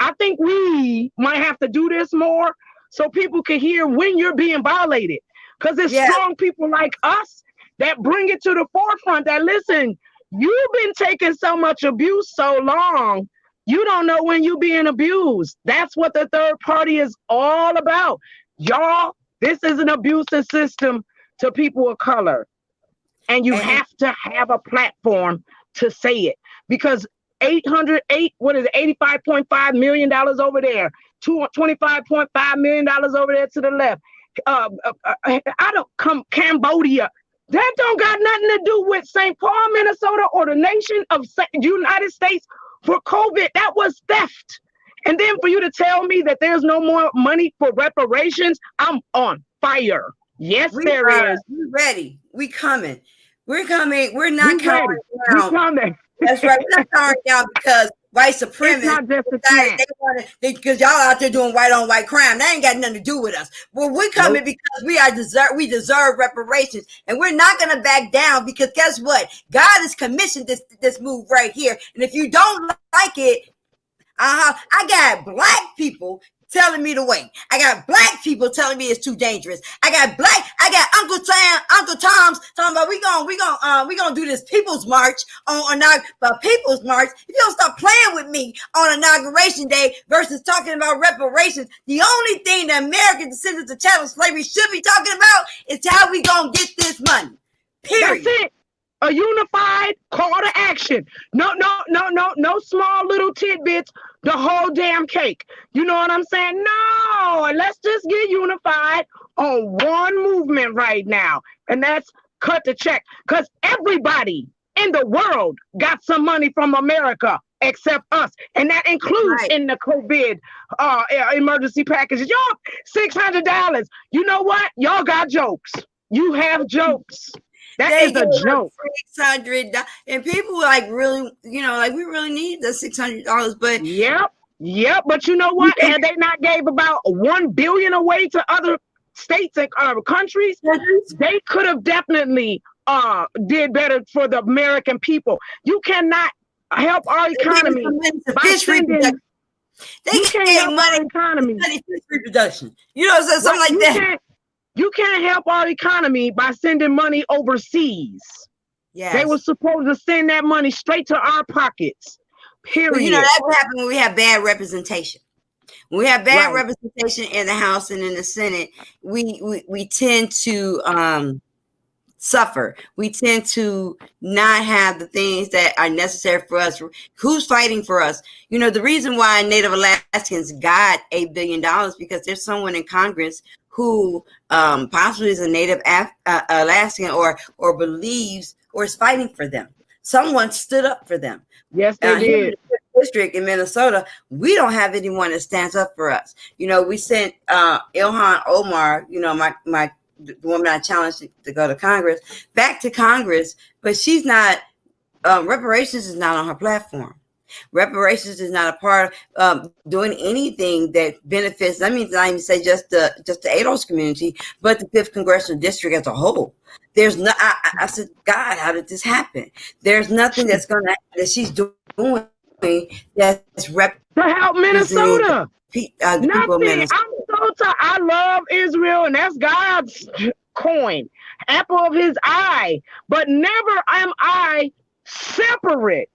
I think we might have to do this more so people can hear when you're being violated. Because it's strong people like us that bring it to the forefront that, listen, you've been taking so much abuse so long, you don't know when you're being abused. That's what the third party is all about. Y'all, this is an abusive system to people of color. And you have to have a platform to say it. Because $85.5 million over there, $25.5 million over there to the left. Cambodia. That don't got nothing to do with St. Paul, Minnesota, or the nation of United States for COVID. That was theft. And then for you to tell me that there's no more money for reparations, I'm on fire. Yes, there is. We're ready. We coming. We're coming. We're not coming down. We're coming. That's right. We're not coming down because white supremacists, because y'all out there doing white on white crime. That ain't got nothing to do with us. Well, we coming because we deserve reparations, and we're not gonna back down because guess what? God has commissioned this move right here, and if you don't like it, I got black people telling me to wait. I got black people telling me it's too dangerous. I got Uncle Tom's talking about we gonna do this People's March on People's March. If you don't stop playing with me on Inauguration Day versus talking about reparations, the only thing the American descendants of chattel slavery should be talking about is how we gonna get this money. Period. That's it. A unified call to action. No small little tidbits, the whole damn cake. You know what I'm saying? No, let's just get unified on one movement right now. And that's cut the check. Because everybody in the world got some money from America except us. And that includes in the COVID emergency packages. Y'all, $600. You know what? Y'all got jokes. You have jokes. That is a joke. $600, and people really, we really need the $600. But yep. But you know what? Had they not gave about $1 billion away to other states and countries, they could have definitely did better for the American people. You cannot help our economy by spending. They can't help money economy. Fish reproduction. You know, something like that. You can't help our economy by sending money overseas. Yes. They were supposed to send that money straight to our pockets. Period. Well, that's what happens when we have bad representation. When we have bad representation in the House and in the Senate, we tend to suffer. We tend to not have the things that are necessary for us. Who's fighting for us? The reason why Native Alaskans got $8 billion because there's someone in Congress who possibly is a Native Alaskan or believes or is fighting for them. Someone stood up for them. Yes, they did. District in Minnesota, we don't have anyone that stands up for us. We sent Ilhan Omar, the woman I challenged to go to Congress, back to Congress, but she's not. Reparations is not on her platform. Reparations is not a part of doing anything that benefits. I mean, not even say just the ADOS community, but the 5th Congressional District as a whole. There's no. I said, God, how did this happen? There's nothing that she's doing that's to help Minnesota. Nothing. I love Israel, and that's God's coin, apple of his eye. But never am I separate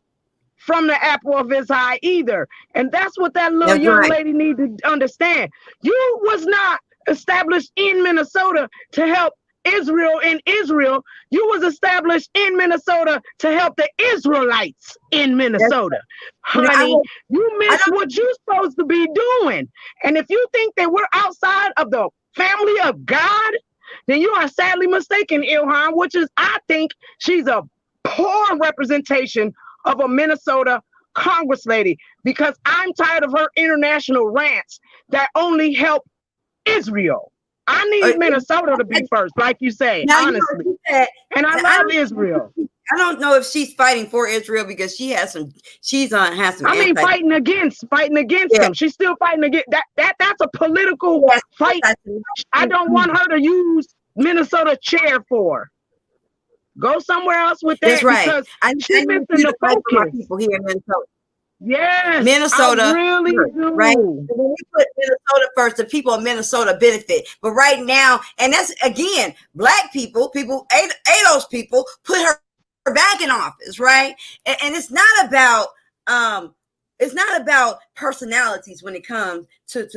from the apple of his eye either. And that's what that little young lady needs to understand. You was not established in Minnesota to help Israel in Israel. You was established in Minnesota to help the Israelites in Minnesota. Honey, you miss what you're supposed to be doing. And if you think that we're outside of the family of God, then you are sadly mistaken, Ilhan, which is, I think she's a poor representation of a Minnesota Congress lady, because I'm tired of her international rants that only help Israel. I need Minnesota to be first, like you say, honestly. And I love Israel. I don't know if she's fighting for Israel because she has some. I mean, fighting against them. She's still fighting against that. That's a political fight. I don't want her to use Minnesota chair for. Go somewhere else with that. That's right. Because she's missing the focus. People here in Minnesota. Yes, Minnesota, I really do. Right? When we put Minnesota first, the people of Minnesota benefit. But right now, and that's again, Black people, ADOS people, put her back in office, right? And it's not about personalities when it comes to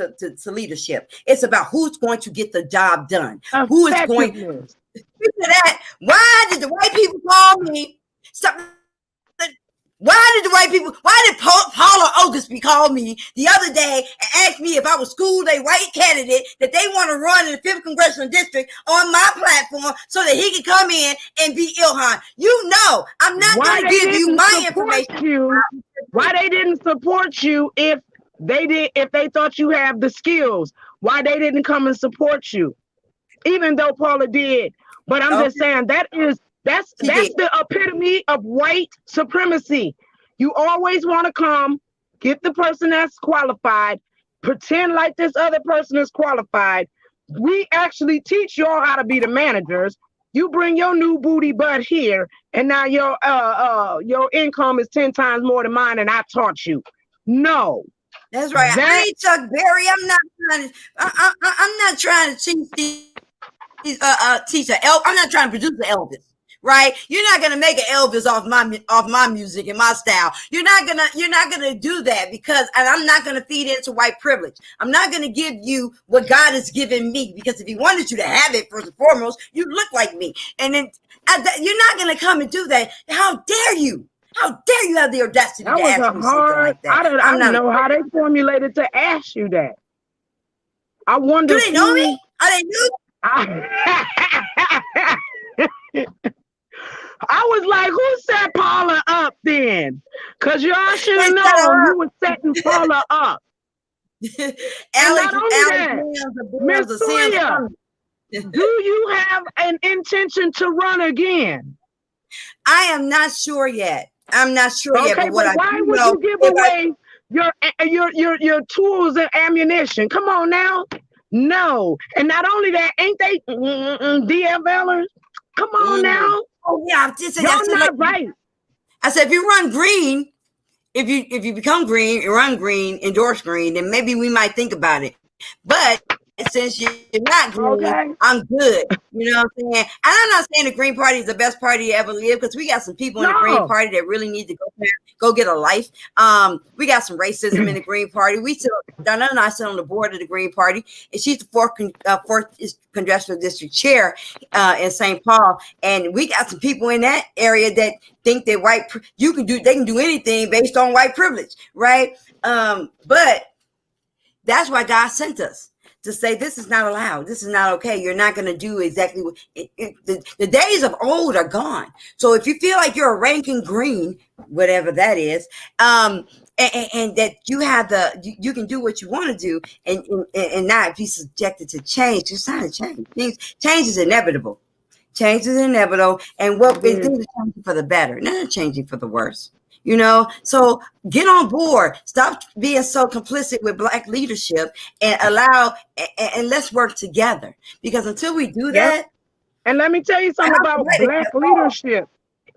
leadership. It's about who's going to get the job done. Who is going to that? Why did the white people call me? Why did Paula Oglesby call me the other day and ask me if I was school day white candidate that they want to run in the 5th Congressional District on my platform so that he can come in and be Ilhan? I'm not going to give you my information. Why they didn't support you if they thought you have the skills? Why they didn't come and support you? Even though Paula did. But I'm just saying that's the epitome of white supremacy. You always want to come, get the person that's qualified, pretend like this other person is qualified. We actually teach y'all how to be the managers. You bring your new booty butt here, and now your income is 10 times more than mine, and I taught you. No. That's right. I ain't Chuck Berry. I'm not trying to teach I'm not trying to produce an Elvis, right? You're not gonna make an Elvis off my music and my style. You're not gonna do that and I'm not gonna feed into white privilege. I'm not gonna give you what God has given me, because if He wanted you to have it, first and foremost, you look like me, and then you're not gonna come and do that. How dare you? How dare you have the audacity to ask me something like that? I don't know how they formulated to ask you that. I wonder. Do they know me? Are they new? I was like, who set Paula up then? Because y'all should have known you were setting Paula up. Miss Toya, do you have an intention to run again? I am not sure yet. But why would you give away your tools and ammunition? Come on now. No. And not only that, ain't they DFLers? Come on now. Oh yeah, y'all not right. I said, if you run green, if you become green, you run green, endorse green, then maybe we might think about it. But since you're not green, Okay. I'm good. You know what I'm saying? And I'm not saying the Green Party is the best party to ever live, because we got some people in the Green Party that really need to go get a life. We got some racism in the Green Party. We still, Donna and I sit on the board of the Green Party, and she's the fourth congressional district chair in St. Paul. And we got some people in that area that think that they can do anything based on white privilege, right? But that's why God sent us, to say this is not allowed. This is not okay. You're not going to do exactly what the days of old are gone. So if you feel like you're a ranking green, whatever that is, and that you have you can do what you want to do and not be subjected to change. It's not a change. Change is inevitable. Change is inevitable, and things are changing for the better, not changing for the worse. You know, so get on board. Stop being so complicit with Black leadership, and and let's work together. Because until we do that, and let me tell you something about Black leadership.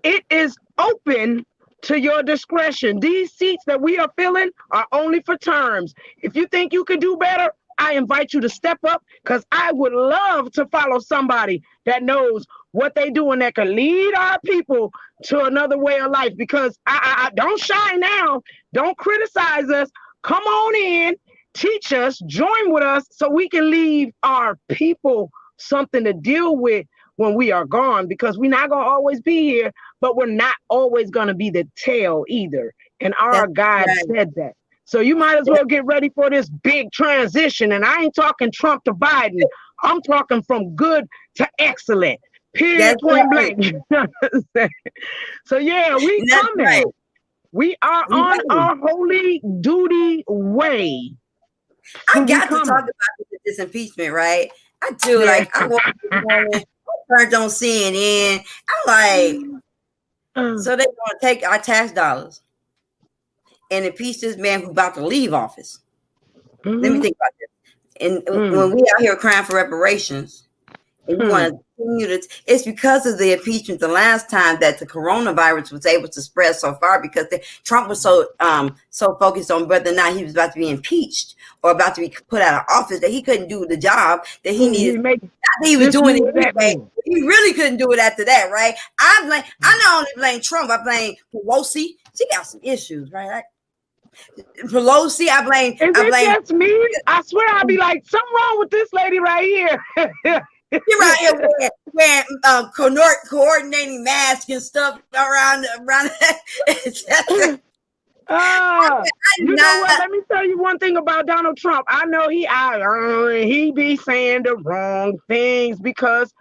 It is open to your discretion. These seats that we are filling are only for terms. If you think you can do better, I invite you to step up, because I would love to follow somebody that knows what they do and that can lead our people to another way of life. Because I don't shy now. Don't criticize us. Come on in, teach us, join with us, so we can leave our people something to deal with when we are gone, because we're not going to always be here, but we're not always going to be the tail either. And our God said that. So you might as well get ready for this big transition. And I ain't talking Trump to Biden. I'm talking from good to excellent. Period. Point blank. So yeah, we coming. Right. We are on our holy duty way. I got to talk about this impeachment, right? I do. Like, I woke up this morning, turned on CNN. I'm like, so they want to take our tax dollars and impeach this man who's about to leave office. Let me think about this. And when we out here crying for reparations, and we want to continue to, it's because of the impeachment the last time that the coronavirus was able to spread so far, because Trump was so focused on whether or not he was about to be impeached or about to be put out of office, that he couldn't do the job that he needed. I think he was doing it anyway. He really couldn't do it after that, right? I not only blame Trump, I blame Pelosi. She got some issues, right? Pelosi, I blame. Is it just me? I swear I'll be like, something wrong with this lady right here. You're right here wearing coordinating masks and stuff around. You know what? Let me tell you one thing about Donald Trump. I know he be saying the wrong things because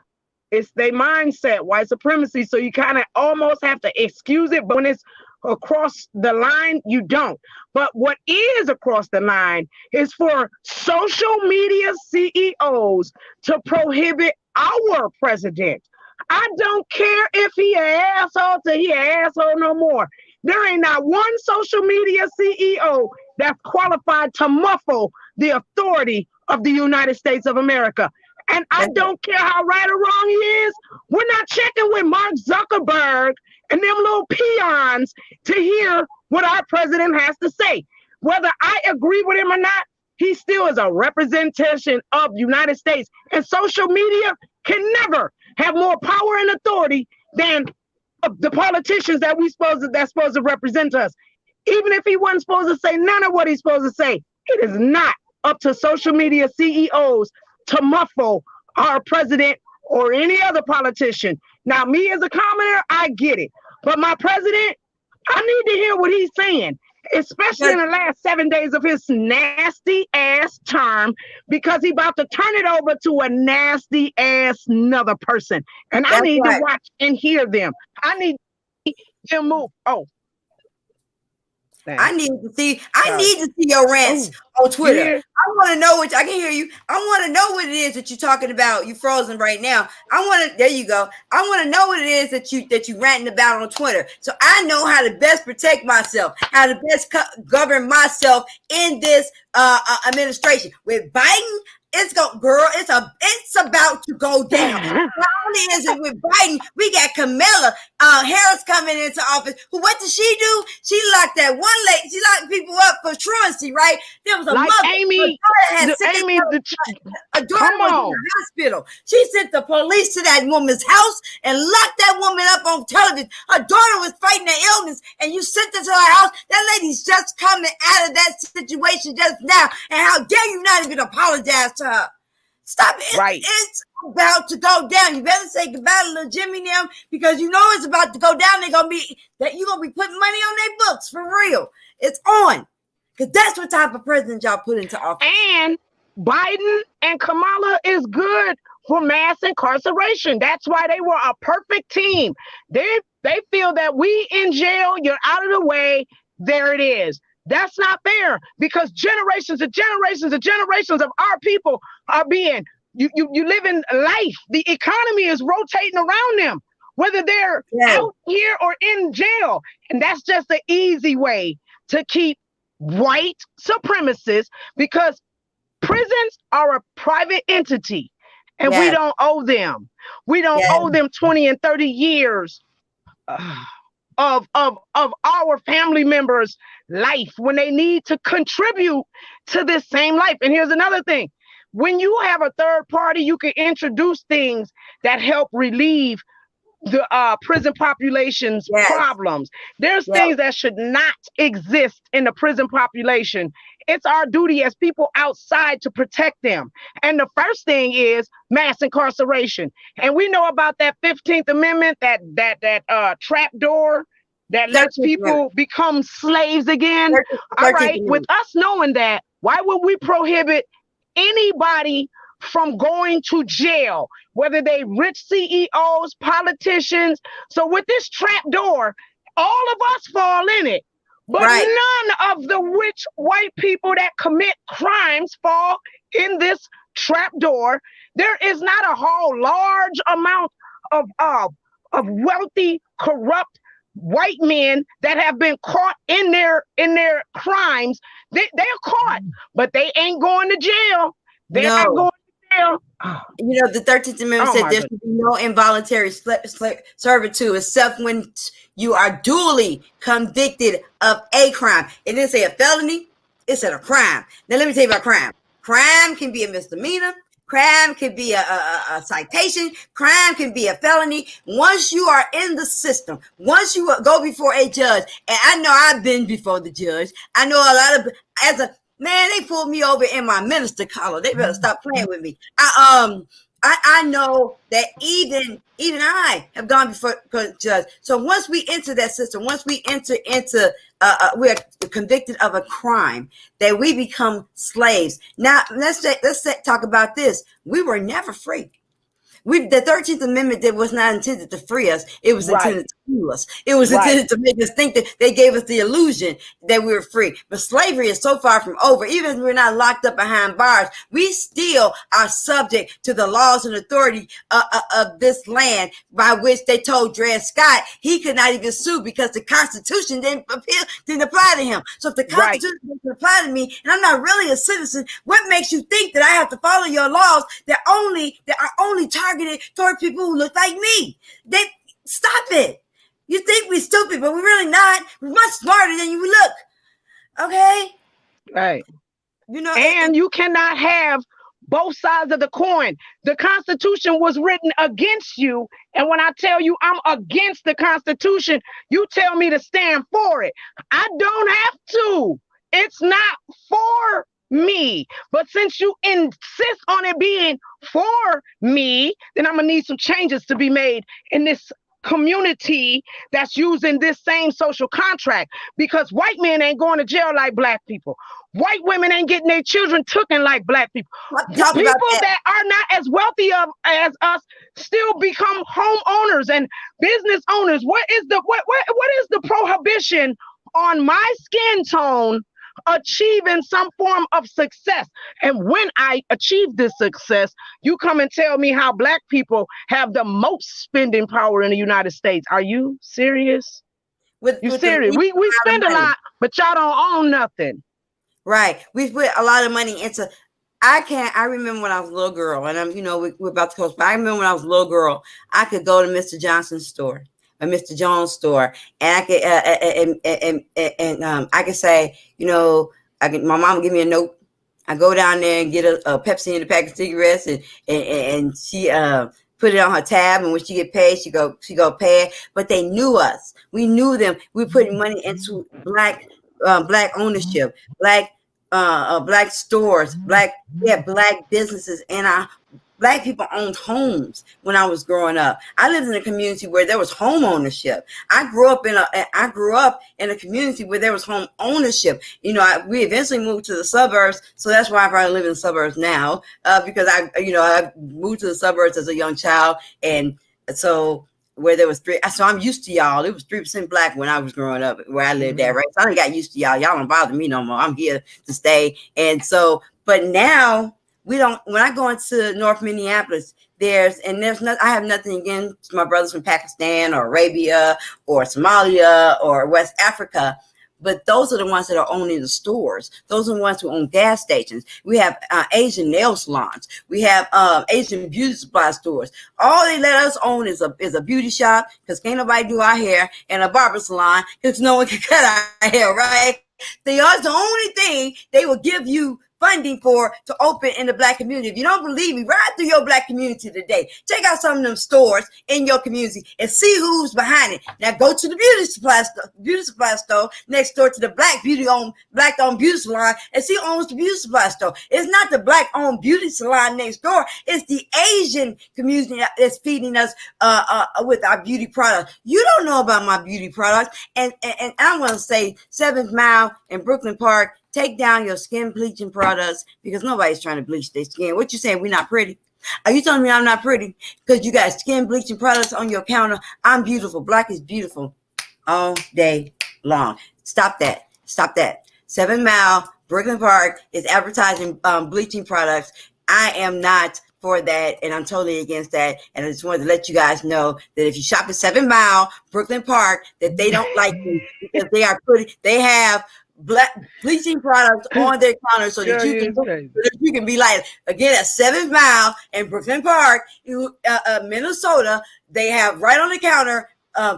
it's their mindset, white supremacy. So you kind of almost have to excuse it, but when it's across the line, you don't. But what is across the line is for social media CEOs to prohibit our president. I don't care if he an asshole till he an asshole no more. There ain't not one social media CEO that's qualified to muffle the authority of the United States of America. And I don't care how right or wrong he is. We're not checking with Mark Zuckerberg and them little peons to hear what our president has to say. Whether I agree with him or not, he still is a representation of the United States. And social media can never have more power and authority than the politicians that's supposed to represent us. Even if he wasn't supposed to say none of what he's supposed to say, it is not up to social media CEOs to muffle our president or any other politician. Now, me as a commenter, I get it. But my president, I need to hear what he's saying, especially in the last 7 days of his nasty ass term, because he about to turn it over to a nasty ass another person. And I need to watch and hear them. I need them move. I need to see your rants on Twitter. Yeah. I want to know what I can hear you. I want to know what it is that you're talking about. You frozen right now. There you go. I want to know what it is that you ranting about on Twitter, so I know how to best protect myself, how to best govern myself in this administration. With Biden, It's about to go down. Not only is it with Biden, we got Kamala Harris coming into office. What did she do? She locked that one lady. She locked people up for truancy, right? There was a like mother. Amy. A daughter was in the hospital. She sent the police to that woman's house and locked that woman up on television. Her daughter was fighting an illness, and you sent her to her house. That lady's just coming out of that situation just now, and how dare you not even apologize to her? Stop it. Right. It's about to go down. You better say goodbye to little Jimmy now, because you know it's about to go down. You're gonna be putting money on their books for real. It's on. Because that's what type of president y'all put into office. And Biden and Kamala is good for mass incarceration. That's why they were a perfect team. They feel that we in jail, you're out of the way, there it is. That's not fair, because generations and generations and generations of our people are being, you live in life. The economy is rotating around them, whether they're out here or in jail. And that's just the easy way to keep white supremacists, because prisons are a private entity, and we don't owe them. We don't owe them 20 and 30 years of our family members' life when they need to contribute to this same life. And here's another thing. When you have a third party, you can introduce things that help relieve the prison population's problems. There's things that should not exist in the prison population. It's our duty as people outside to protect them. And the first thing is mass incarceration. And we know about that 15th Amendment, that trap door that lets people become slaves again. All right, with us knowing that, why would we prohibit anybody from going to jail, whether they rich CEOs, politicians? So with this trap door, all of us fall in it, but none of the rich white people that commit crimes fall in this trap door. There is not a whole large amount of wealthy, corrupt white men that have been caught in their crimes. They're caught, but they ain't going to jail. They're not going to jail. You know, the 13th Amendment said there should be no involuntary servitude except when you are duly convicted of a crime. It didn't say a felony, it said a crime. Now let me tell you about crime. Crime can be a misdemeanor. Crime can be a citation. Crime can be a felony. Once you are in the system, once you go before a judge, and I know I've been before the judge. I know a lot of, they pulled me over in my minister collar. They better stop playing with me. I know that even I have gone before a judge. So once we enter that system, once we enter into, we are convicted of a crime, that we become slaves. Now let's talk about this. We were never free. The 13th Amendment that was not intended to free us. It was intended to fool us. It was intended to make us think that they gave us the illusion that we were free. But slavery is so far from over. Even if we're not locked up behind bars, we still are subject to the laws and authority of this land, by which they told Dred Scott he could not even sue because the Constitution didn't apply to him. So if the Constitution doesn't apply to me, and I'm not really a citizen, what makes you think that I have to follow your laws that are only targeted toward people who look like me? They stop it. You think we're stupid, but we're really not. We're much smarter than you look. Okay? Right. You know, and you cannot have both sides of the coin. The Constitution was written against you. And when I tell you I'm against the Constitution, you tell me to stand for it. I don't have to. It's not for me. But since you insist on it being for me, then I'm gonna need some changes to be made in this community that's using this same social contract, because white men ain't going to jail like black people. White women ain't getting their children taken like black people. People that are not as wealthy as us still become homeowners and business owners. What is the prohibition on my skin tone achieving some form of success? And when I achieve this success, you come and tell me how black people have the most spending power in the United States. Are you serious? You serious? We spend a lot, but y'all don't own nothing. Right. We put a lot of money into I can't. I remember when I was a little girl, and we're about to close. But I remember when I was a little girl, I could go to Mr. Johnson's store or Mr. Jones' store, and I could I could say, my mom would give me a note. I go down there and get a Pepsi and a pack of cigarettes, and she put it on her tab, and when she get paid, she go pay it. But they knew us. We knew them. We put money into black ownership, black stores, black businesses, and our black people owned homes when I was growing up. I lived in a community where there was home ownership. I grew up in a community where there was home ownership. We eventually moved to the suburbs, so that's why I probably live in the suburbs now, because I moved to the suburbs as a young child, and so where there was three. So I'm used to y'all. It was 3% black when I was growing up where I lived at, right? So I done got used to y'all. Y'all don't bother me no more. I'm here to stay. And so, but now we don't. When I go into North Minneapolis, there's not. I have nothing against my brothers from Pakistan or Arabia or Somalia or West Africa. But those are the ones that are owning the stores. Those are the ones who own gas stations. We have Asian nail salons. We have Asian beauty supply stores. All they let us own is a beauty shop, because can't nobody do our hair, and a barber salon because no one can cut our hair, right? They are the only thing they will give you funding for to open in the black community. If you don't believe me, ride through your black community today. Check out some of them stores in your community and see who's behind it. Now go to the beauty supply store next door to the black owned beauty salon and see who owns the beauty supply store. It's not the black owned beauty salon next door. It's the Asian community that's feeding us with our beauty products. You don't know about my beauty products. And I want to say 7th Mile in Brooklyn Park, take down your skin bleaching products, because nobody's trying to bleach their skin. What you saying? We're not pretty? Are you telling me I'm not pretty because you got skin bleaching products on your counter? I'm beautiful. Black is beautiful all day long. Stop that. 7 Mile, Brooklyn Park is advertising bleaching products. I am not for that, and I'm totally against that. And I just wanted to let you guys know that if you shop at 7 Mile, Brooklyn Park, that they don't like you because they have black bleaching products on their counter so that you can be like, again, at 7th Mile in Brooklyn Park, Minnesota, they have right on the counter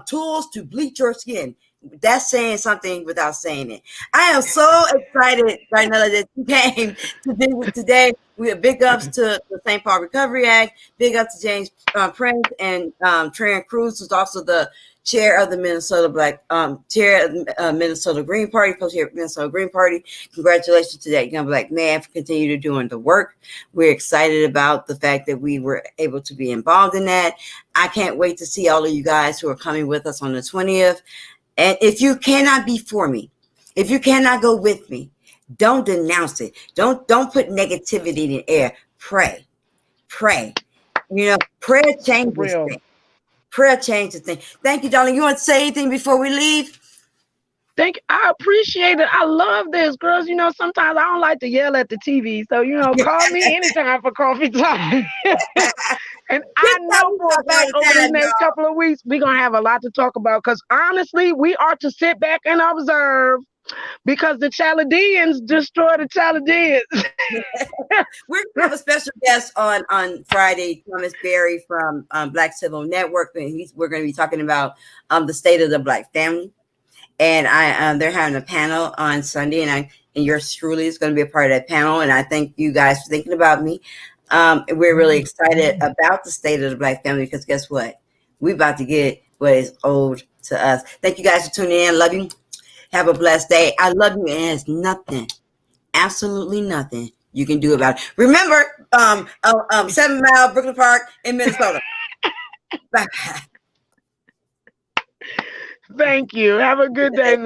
tools to bleach your skin. That's saying something without saying it. I am so excited, Darnella, that you came to visit today. We have big ups to the St. Paul Recovery Act, big ups to James Prince and Tran Cruz, who's also the chair of the Minnesota Green Party, co-chair of Minnesota Green Party. Congratulations to that young black man for continuing doing the work. We're excited about the fact that we were able to be involved in that. I can't wait to see all of you guys who are coming with us on the 20th. And if you cannot be for me, if you cannot go with me, don't denounce it. Don't put negativity in the air. Pray. Prayer changes things. Prayer changes things. Thank you, darling. You want to say anything before we leave? I appreciate it. I love this, girls. Sometimes I don't like to yell at the TV. So, call me anytime for coffee time. And I know for a fact over the next couple of weeks, we're going to have a lot to talk about, because honestly, we are to sit back and observe, because the Chaldeans destroy the Chaldeans. We're going to have a special guest on Friday, Thomas Berry from Black Civil Network. And we're going to be talking about the state of the black family. And they're having a panel on Sunday, and yours truly is going to be a part of that panel. And I thank you guys for thinking about me. We're really excited about the state of the black family, because guess what? We're about to get what is owed to us. Thank you guys for tuning in. Love you. Have a blessed day. I love you, and there's nothing, absolutely nothing you can do about it. Remember, 7 Mile, Brooklyn Park in Minnesota. Bye. Thank you. Have a good day,